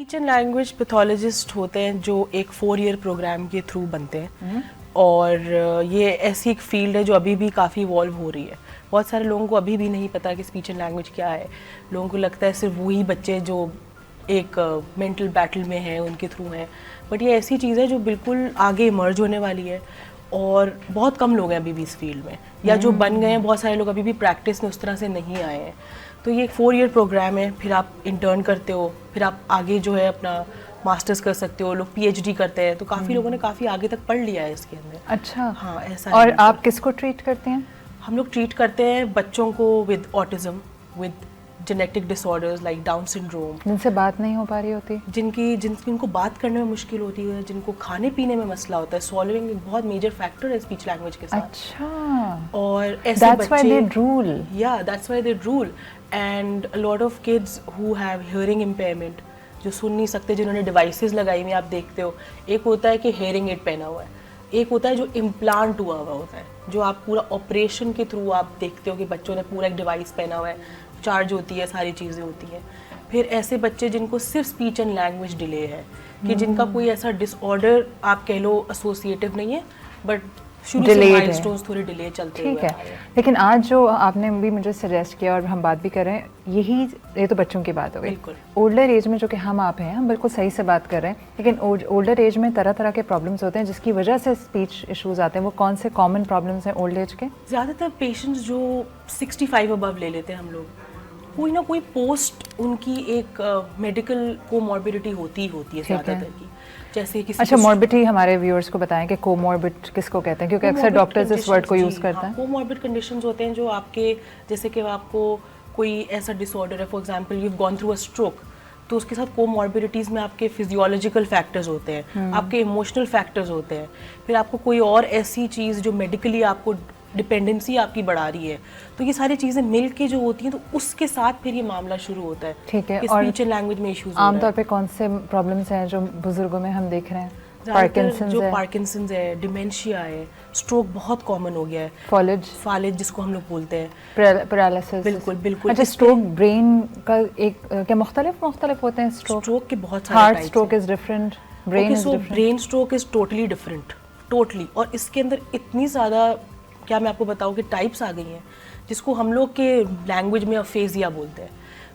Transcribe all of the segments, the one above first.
Speech and language pathologist होते हैं जो एक 4 ईयर प्रोग्राम के थ्रू बनते हैं और ये ऐसी एक फील्ड है जो अभी भी काफ़ी इवॉल्व हो रही है। बहुत सारे लोगों को अभी भी नहीं पता कि स्पीच एंड लैंग्वेज क्या है। लोगों को लगता है सिर्फ वही बच्चे जो एक मेंटल बैटल में हैं उनके थ्रू हैं, बट ये ऐसी चीज़ है जो बिल्कुल आगे इमर्ज होने वाली है और बहुत कम लोग हैं अभी भी इस फील्ड में, या जो बन गए हैं बहुत सारे लोग अभी भी प्रैक्टिस में उस तरह से नहीं आए हैं। तो ये एक 4 ईयर प्रोग्राम है, फिर आप इंटर्न करते हो, फिर आप आगे जो है अपना मास्टर्स कर सकते हो, लोग पीएचडी करते हैं, तो काफ़ी लोगों ने काफ़ी आगे तक पढ़ लिया है इसके अंदर। अच्छा, हाँ ऐसा और है। आप किसको ट्रीट करते हैं? हम लोग ट्रीट करते हैं बच्चों को with autism, with genetic disorders like down syndrome, जिनसे बात नहीं हो पा रही होती, जिनको बात करने में मुश्किल होती है, जिनको खाने पीने में मसला होता है। सॉल्विंग एक बहुत मेजर फैक्टर है स्पीच लैंग्वेज के साथ। अच्छा, और ऐसे that's why they drool. Yeah, that's why they drool. And a lot of kids who have hearing impairment, जो सुन नहीं सकते, जिन्होंने डिवाइसेस लगाई हुई आप देखते हो, एक होता है कि हेयरिंग एड पहना हुआ है, एक होता है जो इम्प्लांट हुआ हुआ होता है, जो आप पूरा ऑपरेशन के थ्रू आप देखते हो कि बच्चों ने पूरा एक डिवाइस पहना हुआ है, चार्ज होती है, सारी चीज़ें होती हैं। फिर ऐसे बच्चे जिनको सिर्फ स्पीच एंड लैंग्वेज डिले है, कि जिनका कोई ऐसा डिसऑर्डर आप कह लो एसोसिएटिव नहीं है, बट शुरू से माइलस्टोन्स थोड़े डिले चलते हुए ठीक है। लेकिन आज जो आपने भी मुझे सजेस्ट किया और हम बात भी कर रहे हैं, ये तो बच्चों की बात हो गई। बिल्कुल। ओल्डर एज में जो कि हम आप हैं, हम बिल्कुल सही से बात कर रहे हैं, लेकिन ओल्डर एज में तरह तरह के प्रॉब्लम्स होते हैं जिसकी वजह से स्पीच इश्यूज आते हैं। वो कौन से कॉमन प्रॉब्लम्स हैं ओल्ड एज के? ज़्यादातर पेशेंट्स जो 65 अबव ले लेते हैं हम लोग, कोई ना कोई पोस्ट उनकी एक मेडिकल कोमॉर्बिडिटी होती है ज़्यादातर की। जैसे किसी अच्छा, मॉर्बिडिटी हमारे व्यूअर्स को बताएं कि कोमॉर्बिड किसको कहते हैं, क्योंकि अक्सर डॉक्टर्स इस वर्ड को यूज़ करते हैं। कोमॉर्बिड कंडीशंस होते हैं जो आपके, जैसे कि आपको कोई ऐसा डिसऑर्डर है, for example you have gone through a stroke, तो उसके साथ कोमॉर्बिडिटीज़ में आपके फिजियोलॉजिकल फैक्टर्स होते हैं, आपके इमोशनल फैक्टर्स होते हैं, फिर आपको कोई और ऐसी चीज़ जो मेडिकली आपको डिपेंडेंसी आपकी बढ़ा रही है, तो ये सारी चीज़ें मिल के जो होती हैं, तो उसके साथ फिर ये मामला शुरू होता है। ठीक है। और स्पीच एंड लैंग्वेज में इश्यूज आमतौर पे कौन से प्रॉब्लम्स हैं जो बुजुर्गों में हम देख रहे हैं? पार्किंसंस है, डिमेंशिया है, स्ट्रोक बहुत कॉमन हो गया है, फालेज जिसको हम लोग बोलते हैं, पैरालिसिस। बिल्कुल। अच्छा, स्ट्रोक ब्रेन का एक क्या मुख्तलिफ होते हैं? स्ट्रोक के बहुत सारे heart stroke is different, brain stroke is totally different, totally. और इसके अंदर इतनी ज़्यादा, क्या मैं आपको बताऊँ कि टाइप्स आ गई हैं, जिसको हम लोग के लैंग्वेज में अफेजिया बोलते हैं।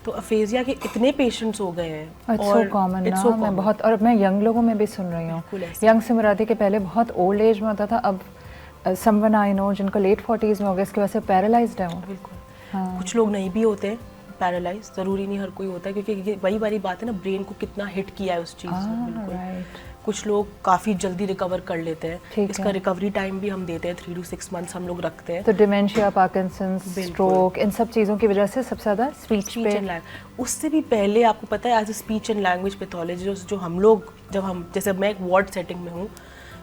तो अफेजिया के इतने पेशेंट्स हो गए हैं और कॉमन ना, मैं बहुत, और मैं यंग लोगों में भी सुन रही हूँ। यंग से मुरादी के पहले बहुत ओल्ड एज में होता था, अब समवन आई नो जिनको लेट 40s में हो गया, इसकी वजह से पैरालाइज्ड है वो। बिल्कुल। हाँ। कुछ लोग नहीं भी होते हैं पैरालाइज, ज़रूरी नहीं हर कोई होता है, क्योंकि वही वाली बात है ना, ब्रेन को कितना हिट किया है उस चीज़ ने। बिल्कुल। कुछ लोग काफ़ी जल्दी रिकवर कर लेते हैं, इसका रिकवरी टाइम भी हम देते हैं, 3 to 6 मंथ्स हम लोग रखते हैं। तो डिमेंशिया, पार्किंसंस, स्ट्रोक, इन सब चीज़ों की वजह से सबसे ज़्यादा स्पीच पे। उससे भी पहले आपको पता है, as a speech and language pathologist जो हम लोग, जब हम, जैसे मैं एक वार्ड सेटिंग में हूँ,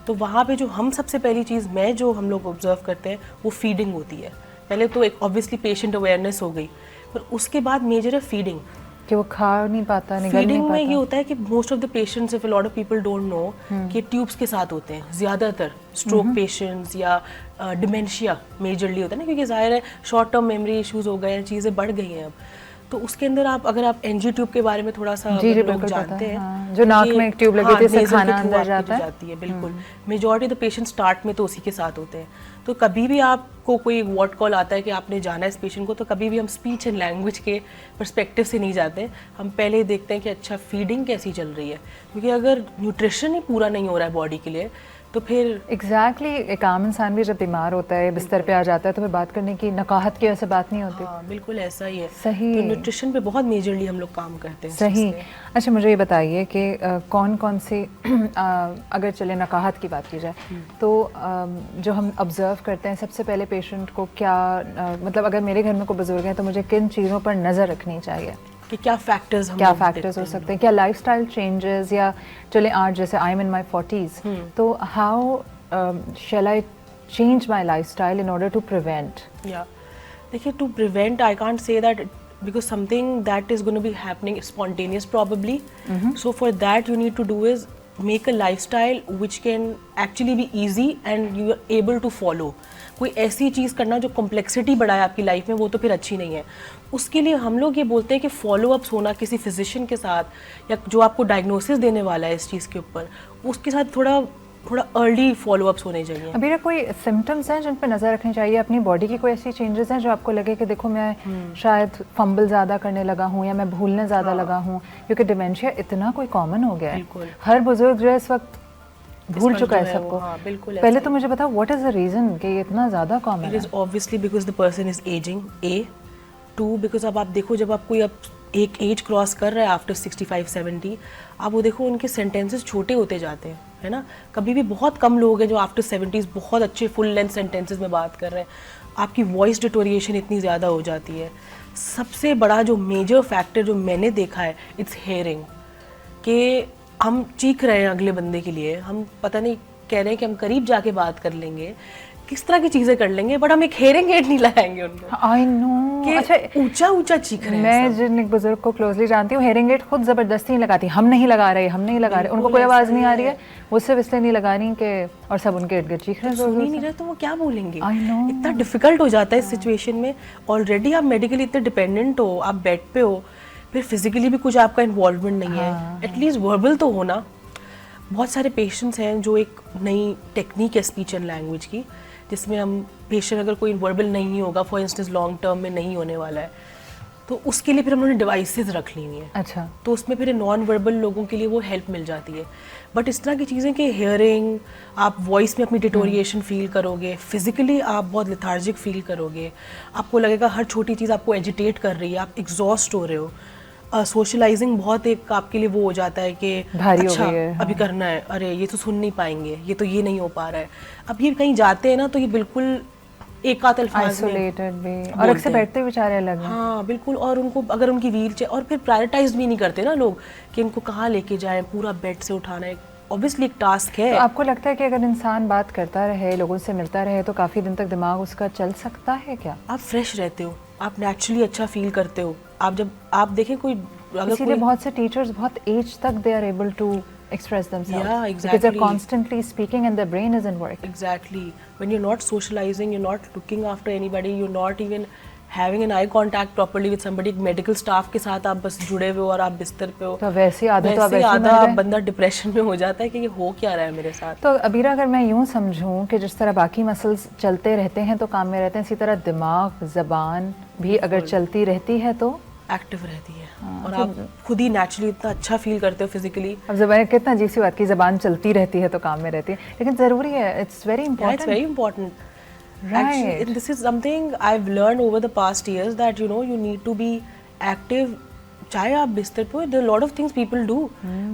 तो वहाँ पे जो हम सबसे पहली चीज़ जो हम लोग ऑब्जर्व करते हैं वो फीडिंग होती है। पहले तो एक ऑब्वियसली पेशेंट अवेयरनेस हो गई, पर उसके बाद मेजर है फीडिंग, कि वो खा नहीं पाता, निगल नहीं पाता। फीडिंग में ये होता है कि most of the patients, if a lot of people don't know, कि ट्यूब्स के साथ होते हैं ज़्यादातर स्ट्रोक पेशेंट्स या डिमेंशिया मेजरली होता है ना, क्योंकि ज़ाहिर है शॉर्ट टर्म मेमोरी इश्यूज हो गए हैं, चीज़ें बढ़ गई हैं अब। तो उसके अंदर अगर आप एनजी ट्यूब के बारे में थोड़ा सा लोग जानते हैं, हाँ, जो नाक में एक ट्यूब लगी थी, इससे खाना अंदर जाता है। बिल्कुल। मेजॉरिटी द पेशेंट स्टार्ट में तो उसी के साथ होते हैं। तो कभी भी आपको कोई वार्ड कॉल आता है कि आपने जाना है इस पेशेंट को, तो कभी भी हम स्पीच एंड लैंग्वेज के पर्सपेक्टिव से नहीं जाते, हम पहले देखते हैं कि अच्छा फीडिंग कैसी चल रही है, क्योंकि अगर न्यूट्रिशन ही पूरा नहीं हो रहा है बॉडी के लिए, तो फिर एग्जैक्टली एक आम इंसान भी जब बीमार होता है, बिस्तर पे आ जाता है, तो फिर बात करने की, नकाहत की वैसे बात नहीं होती। हाँ, बिल्कुल ऐसा ही है। सही। तो न्यूट्रिशन पे बहुत मेजरली हम लोग काम करते हैं। सही। अच्छा, मुझे ये बताइए कि कौन कौन सी अगर चले नकाहत की बात की जाए, तो जो हम ऑब्जर्व करते हैं, सबसे पहले पेशेंट को क्या, मतलब अगर मेरे घर में कोई बुजुर्ग हैं तो मुझे किन चीज़ों पर नज़र रखनी चाहिए, कि क्या फैक्टर्स हो सकते हैं, क्या लाइफस्टाइल चेंजेस, या चले आज जैसे I am in my 40s, तो how shall I change my lifestyle in order to prevent? या देखिए, to prevent I can't say that, because something that is going to be happening spontaneous probably, so for that you need to do is make a lifestyle which can actually be easy and you are able to follow. कोई ऐसी चीज़ करना जो complexity बढ़ाए आपकी life में, वो तो फिर अच्छी नहीं है। उसके लिए हम लोग ये बोलते हैं कि फॉलो अप्स होना किसी फिजिशियन के साथ, या जो आपको डायग्नोसिस देने वाला है इस चीज़ के ऊपर, उसके साथ थोड़ा अर्ली फॉलो अप्स होने चाहिए। अभी कोई सिम्टम्स हैं जिन पर नज़र रखनी चाहिए अपनी बॉडी की? कोई ऐसी चेंजेस हैं जो आपको लगे कि देखो मैं शायद फंबल ज़्यादा करने लगा हूँ या मैं भूलने ज़्यादा लगा हूँ, क्योंकि डिमेंशिया इतना कोई कॉमन हो गया है, हर बुजुर्ग जो है इस वक्त भूल चुका है सबको। बिल्कुल। पहले तो मुझे बताओ व्हाट इज द रीजन कि ये इतना ज़्यादा कॉमन है? It is obviously because the person is ageing, a. Two, because अब आप देखो, जब आप कोई अब एक एज क्रॉस कर रहा है आफ्टर 65-70, आप वो देखो उनके सेंटेंसेस छोटे होते जाते हैं, है ना। कभी भी बहुत कम लोग हैं जो आफ्टर 70s बहुत अच्छे फुल लेंथ सेंटेंसेस में बात कर रहे हैं। आपकी वॉइस डिटोरिएशन इतनी ज़्यादा हो जाती है। सबसे बड़ा जो मेजर फैक्टर जो मैंने देखा है, इट्स हेयरिंग। कि हम चीख रहे हैं अगले बंदे के लिए, हम पता नहीं कह रहे हैं कि हम करीब जाके बात कर लेंगे, किस तरह की चीजें कर लेंगे, बट हम एक हेयरिंग एड नहीं लगाएंगे उनको। I know. अच्छा, ऊंचा ऊंचा चीख रहे हैं। मैं जिन एक बुजुर्ग को क्लोजली जानती हूँ, हेयरिंग एड खुद जबरदस्ती नहीं लगाती, हम नहीं लगा रहे, उनको कोई आवाज नहीं आ रही है, वो सिर्फ इसलिए नहीं लगा रही कि, और सब उनके इर्द गिर्द चीख रहे हैं, सुन ही नहीं रहे तो वो क्या बोलेंगे। I know. इतना डिफिकल्ट हो जाता है इस सिचुएशन में। ऑलरेडी आप मेडिकली इतने डिपेंडेंट हो, आप बेड पे हो, फिर फिजिकली भी कुछ आपका इन्वॉल्वमेंट नहीं है, एटलीस्ट वर्बल तो होना। बहुत सारे पेशेंट्स हैं जो एक नई टेक्निक है स्पीच एंड लैंग्वेज की, जिसमें हम पेशेंट अगर कोई वर्बल नहीं होगा, फॉर इंस्टेंस लॉन्ग टर्म में नहीं होने वाला है, तो उसके लिए फिर हम लोगों ने डिवाइसेस रख ली हुई हैं। अच्छा। तो उसमें फिर नॉन वर्बल लोगों के लिए वो हेल्प मिल जाती है। बट इस तरह की चीज़ें कि हेयरिंग, आप वॉइस में अपनी डिटोरिएशन फील करोगे, फिजिकली आप बहुत लेथार्जिक फील करोगे, आपको लगेगा हर छोटी चीज़ आपको एजिटेट कर रही है, आप एग्जॉस्ट हो रहे हो। सोशलाइजिंग बहुत एक आपके लिए वो हो जाता है कि भारी अच्छा हो गई है, अभी करना है, अरे ये तो सुन नहीं पाएंगे, ये तो ये नहीं हो पा रहा है। अब ये कहीं जाते हैं ना तो ये बिल्कुल एक आध अल्फाज में आइसोलेटेड भी, और अक्सर बैठते बेचारे अलग हैं। हाँ बिल्कुल। और उनको अगर उनकी व्हील चेयर, और फिर प्रायोरिटाइज भी नहीं करते ना लोग कि इनको कहाँ लेके जाएं, पूरा बेड से उठाना है, ऑब्वियसली एक टास्क है। तो आपको लगता है कि अगर इंसान बात करता रहे, लोगों से मिलता रहे, तो काफ़ी दिन तक दिमाग उसका चल सकता है क्या? आप फ्रेश रहते हो, आप नेचुरली अच्छा फील करते हो। आप जब आप देखें कोई, इसीलिए बहुत से टीचर्स बहुत एज तक they are able to express themselves. Yeah, Because exactly. they're constantly speaking and their brain isn't working. Exactly. When you're not socializing, you're not looking after anybody, you're not even having an eye contact properly with somebody, medical staff के साथ आप बस जुड़े हुए हो और आप बिस्तर पे हो, तो वैसे आधा बंदा डिप्रेशन में हो जाता है कि ये हो क्या रहा है मेरे साथ। तो अबीरा, अगर मैं यूँ समझूं कि जिस तरह बाकी मसल्स चलते रहते हैं तो काम में रहते हैं, इसी तरह दिमाग, ज़बान भी अगर चलती रहती है तो एक्टिव रहती है। और आप खुद ही नेचुरली इतना अच्छा फील करते हो फिजिकली। अब ज़बान कितना अजीब सी बात की, ज़बान चलती रहती है तो काम में रहती है, लेकिन ज़रूरी है, it's very important. It's very important. Right. Actually, this is something I've learned over the past years, that you know you need to be active. चाहे आप बिस्तर पे हो, there are a lot of things people do.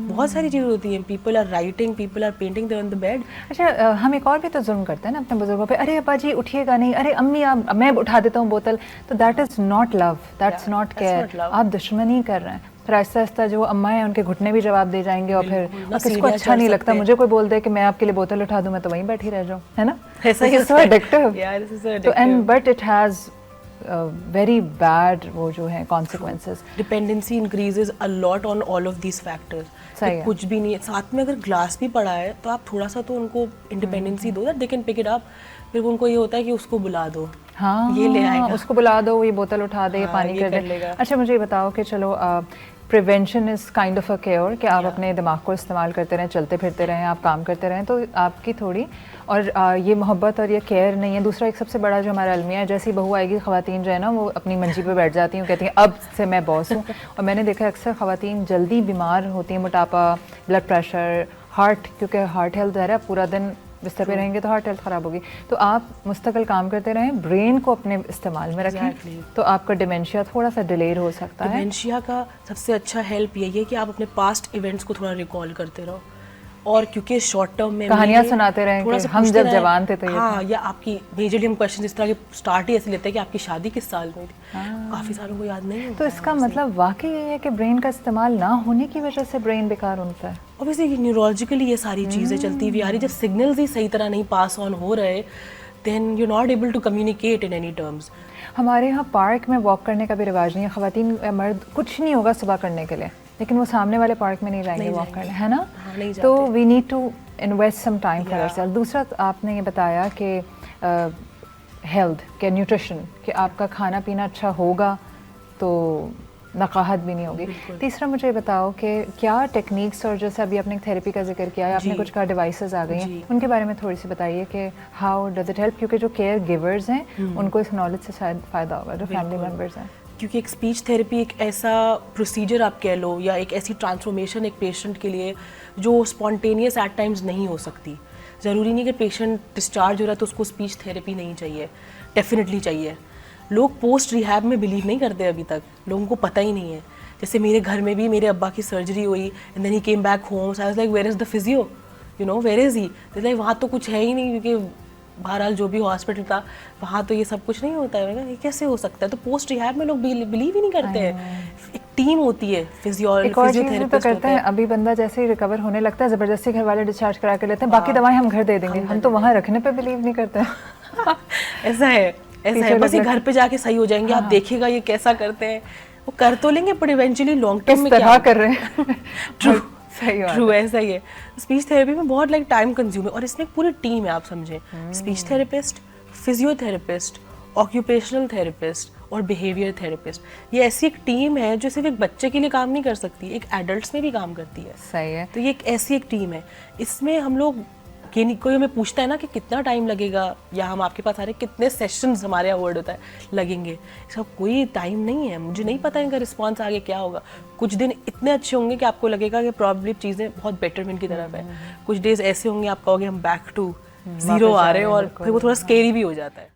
बहुत सारी चीज़ें होती हैं। People are writing, people are painting, they're on the bed. अच्छा, हम एक और भी तो जुल्म करते हैं ना अपने बुजुर्गों पे, अरे अब्बा जी उठिएगा नहीं, अरे अम्मी आप, मैं उठा देता हूँ बोतल, तो that is not love, that's not care, आप दुश्मनी कर रहे हैं। फिर आहिस्ता आहिस्ता जो अम्मा है उनके घुटने भी जवाब दे जाएंगे, और फिर किसको अच्छा नहीं लगता, मुझे कोई बोल दे कि मैं आपके लिए बोतल उठा दूँ, मैं तो वहीं बैठी रह जाऊँ, है ना? ऐसा ही so addictive. Yeah, this is so तो addictive. and but it has very bad वो जो है consequences. Dependency increases a lot on all of these factors. सही है। कुछ भी नहीं है साथ में, अगर ग्लास भी पड़ा है तो आप थोड़ा सा तो उनको इंडिपेंडेंसी दो, that they can pick it up. फिर उनको ये होता है कि उसको बुला दो, हाँ, ये ले आएगा, उसको बुला दो, ये बोतल उठा दे, हाँ, पानी ये कर दे। अच्छा, मुझे ये बताओ कि चलो prevention is kind of a care, कि आप अपने दिमाग को इस्तेमाल करते रहें, चलते फिरते रहें, आप काम करते रहें, तो आपकी थोड़ी, और ये मोहब्बत और ये केयर नहीं है। दूसरा एक सबसे बड़ा जो हमारा अलमिया है, जैसी बहू आएगी, ख़वातीन जो है ना वो अपनी मंजी पे बैठ जाती हैं, कहती हैं अब से मैं बॉस हूँ। और मैंने देखा अक्सर ख़वातीन जल्दी बीमार होती हैं, मोटापा, ब्लड प्रेशर, हार्ट, क्योंकि हार्ट हेल्थ है, पूरा दिन बिस्तर पे रहेंगे तो हार्ट हेल्थ ख़राब होगी। तो आप मुस्तकिल काम करते रहें, ब्रेन को अपने इस्तेमाल में रखें, तो आपका डिमेंशिया थोड़ा सा डिलेड हो सकता है। डिमेंशिया का सबसे अच्छा हेल्प यही है कि आप अपने पास्ट इवेंट्स को थोड़ा रिकॉल करते रहो, और क्योंकि शॉर्ट टर्म में कहानियाँ सुनाते रहें कि हम जब जवान थे तो ये हाँ, या आपकी मेजरली हम क्वेश्चन इस तरह के स्टार्ट ही ऐसे लेते हैं कि आपकी शादी किस साल में हुई थी, काफ़ी सालों को याद नहीं होता। तो इसका मतलब वाकई ये है कि ब्रेन का इस्तेमाल ना होने की वजह से ब्रेन बेकार होता है। ऑब्वियसली न्यूरोलॉजिकली ये सारी चीज़ें चलती हुई आ रही, जब सिग्नल्स ही सही तरह नहीं पास ऑन हो रहे, then you not able to communicate in any terms. हमारे यहाँ पार्क में वॉक करने का भी रिवाज नहीं है, ख़वातीन मर्द कुछ नहीं होगा सुबह करने के लिए, लेकिन वो सामने वाले पार्क में नहीं जाएंगे नहीं वॉक जाएंगे। करने, है ना? हाँ, नहीं तो जाते। We need to invest some time for Yeah. Ourselves. दूसरा आपने ये बताया कि हेल्थ के न्यूट्रिशन, कि आपका खाना पीना अच्छा होगा तो नकाहत भी नहीं होगी। तीसरा मुझे ये बताओ कि क्या टेक्निक्स, और जैसे अभी आपने थेरेपी का जिक्र किया है, आपने जी। कुछ कहा डिवाइसेस आ गई हैं, जी। उनके बारे में थोड़ी सी बताइए कि हाउ डज इट हेल्प, क्योंकि जो केयर गिवर्स हैं उनको इस नॉलेज से शायद फ़ायदा होगा, जो फैमिली बिल्कुल। मेम्बर्स हैं। क्योंकि एक स्पीच थेरेपी एक ऐसा प्रोसीजर आप कह लो, या एक ऐसी ट्रांसफॉर्मेशन एक पेशेंट के लिए जो स्पॉन्टेनियस एट टाइम्स नहीं हो सकती। ज़रूरी नहीं कि पेशेंट डिस्चार्ज हो रहा है तो उसको स्पीच थेरेपी नहीं चाहिए, डेफिनेटली चाहिए। लोग पोस्ट रिहैब में बिलीव नहीं करते अभी तक, लोगों को पता ही नहीं है। जैसे मेरे घर में भी मेरे अब्बा की सर्जरी हुई and then he came back home, so I was like where is the physio, you know where is he, like वहाँ तो कुछ है ही नहीं, क्योंकि बहरहाल जो भी हॉस्पिटल था वहाँ तो ये सब कुछ नहीं होता है। मैंने कहा ये कैसे हो सकता है? तो पोस्ट रिहैब में लोग बिलीव ही नहीं करते हैं। एक टीम होती है, एक और चीज़ भी तो फिजियोथेरेपिस्ट करते होते हैं, हैं। अभी बंदा जैसे ही रिकवर होने लगता है ज़बरदस्ती घर वाले डिस्चार्ज करा के लेते हैं, बाकी दवाएं हम घर दे देंगे, हम तो वहाँ रखने पे बिलीव नहीं करते हैं। ऐसा है, ऐसा है, बस ये घर पे जाके सही हो जाएंगे, आप देखिएगा ये कैसा करते हैं, वो कर तो लेंगे पर इवेंचुअली लॉन्ग टर्म किस में तरह क्या कर रहे हैं। ट्रू सही बात ट्रू है। ऐसा ही है। स्पीच थेरेपी में बहुत लाइक टाइम कंज्यूम है, और इसमें एक पूरी टीम है, आप समझें। Speech therapist, physiotherapist, occupational therapist और बिहेवियर थेरेपिस्ट, ये ऐसी एक टीम है जो सिर्फ एक बच्चे के लिए काम नहीं कर सकती, एक एडल्ट्स में भी काम करती है। सही है। तो ये एक ऐसी एक टीम है। इसमें हम लोग ये नहीं, कोई हमें पूछता है ना कि कितना टाइम लगेगा, या हम आपके पास आ रहे कितने सेशंस हमारे यहाँ वर्ड होता है लगेंगे, इसका कोई टाइम नहीं है। मुझे नहीं पता इनका रिस्पॉन्स आगे क्या होगा। कुछ दिन इतने अच्छे होंगे कि आपको लगेगा कि प्रॉब्लली चीज़ें बहुत बेटरमेंट की तरफ है, कुछ डेज ऐसे होंगे आप कहोगे हम बैक टू जीरो आ रहे हैं, और फिर वो थोड़ा स्केरी भी हो जाता है।